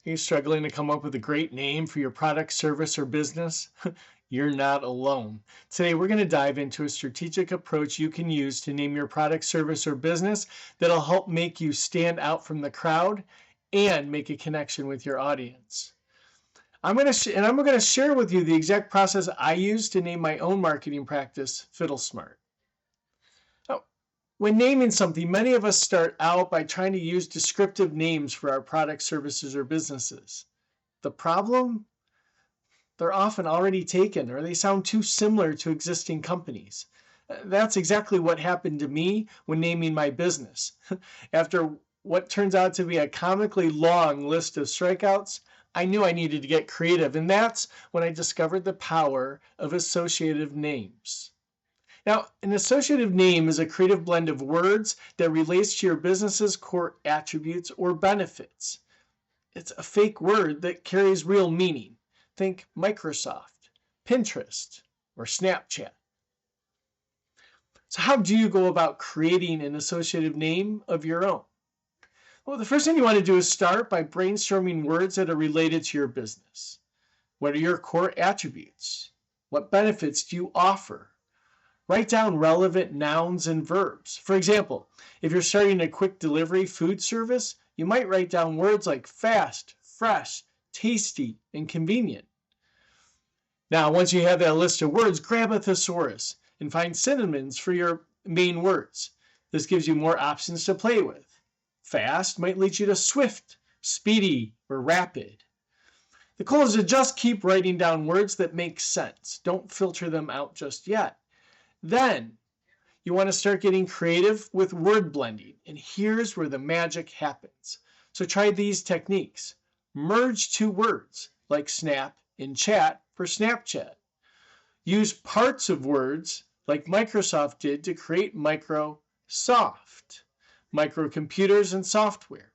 Are you struggling to come up with a great name for your product, service, or business? You're not alone. Today, we're going to dive into a strategic approach you can use to name your product, service, or business that'll help make you stand out from the crowd and make a connection with your audience. I'm going to share with you the exact process I use to name my own marketing practice, FiddleSmart. Now, when naming something, many of us start out by trying to use descriptive names for our products, services, or businesses. The problem? They're often already taken, or they sound too similar to existing companies. That's exactly what happened to me when naming my business. After what turns out to be a comically long list of strikeouts, I knew I needed to get creative, and that's when I discovered the power of associative names. Now, an associative name is a creative blend of words that relates to your business's core attributes or benefits. It's a fake word that carries real meaning. Think Microsoft, Pinterest, or Snapchat. So how do you go about creating an associative name of your own? Well, the first thing you want to do is start by brainstorming words that are related to your business. What are your core attributes? What benefits do you offer? Write down relevant nouns and verbs. For example, if you're starting a quick delivery food service, you might write down words like fast, fresh, tasty, and convenient. Now, once you have that list of words, grab a thesaurus and find synonyms for your main words. This gives you more options to play with. Fast might lead you to swift, speedy, or rapid. The goal is to just keep writing down words that make sense. Don't filter them out just yet. Then, you want to start getting creative with word blending, and here's where the magic happens. So try these techniques. Merge two words, like snap and chat for Snapchat. Use parts of words, like Microsoft did to create Microsoft. Microcomputers and software.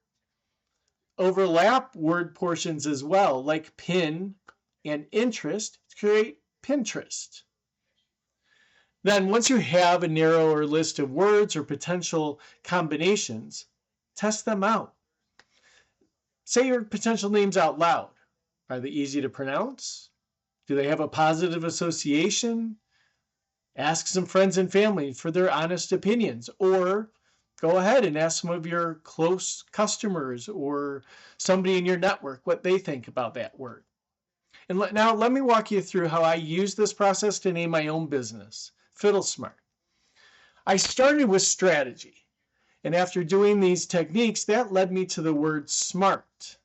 Overlap word portions as well, like pin and interest to create Pinterest. Then once you have a narrower list of words or potential combinations, test them out. Say your potential names out loud. Are they easy to pronounce? Do they have a positive association? Ask some friends and family for their honest opinions, or go ahead and ask some of your close customers or somebody in your network what they think about that word. And now let me walk you through how I use this process to name my own business, FiddleSmart. I started with strategy, and after doing these techniques, that led me to the word smart.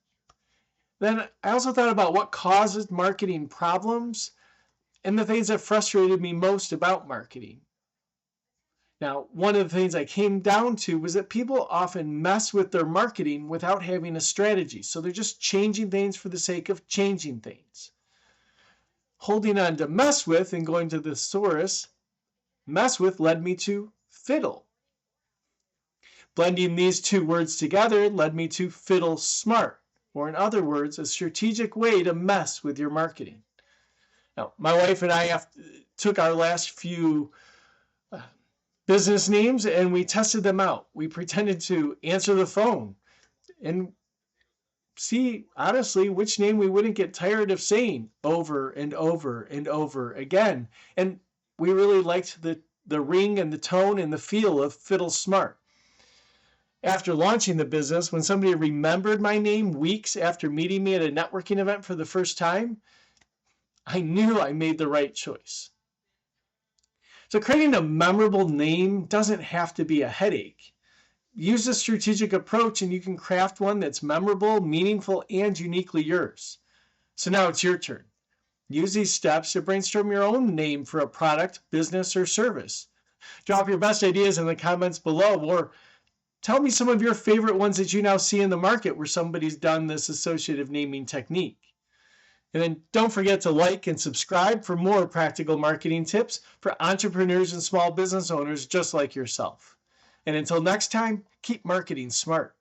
Then I also thought about what causes marketing problems and the things that frustrated me most about marketing. Now, one of the things I came down to was that people often mess with their marketing without having a strategy. So they're just changing things for the sake of changing things. Holding on to mess with and going to the thesaurus, mess with led me to fiddle. Blending these two words together led me to FiddleSmart, or in other words, a strategic way to mess with your marketing. Now, my wife and I took our last few business names and we tested them out. We pretended to answer the phone and see, honestly, which name we wouldn't get tired of saying over and over and over again. And we really liked the ring and the tone and the feel of FiddleSmart. After launching the business, when somebody remembered my name weeks after meeting me at a networking event for the first time, I knew I made the right choice. So creating a memorable name doesn't have to be a headache. Use a strategic approach and you can craft one that's memorable, meaningful, and uniquely yours. So now it's your turn. Use these steps to brainstorm your own name for a product, business, or service. Drop your best ideas in the comments below, or tell me some of your favorite ones that you now see in the market where somebody's done this associative naming technique. And then don't forget to like and subscribe for more practical marketing tips for entrepreneurs and small business owners just like yourself. And until next time, keep marketing smart.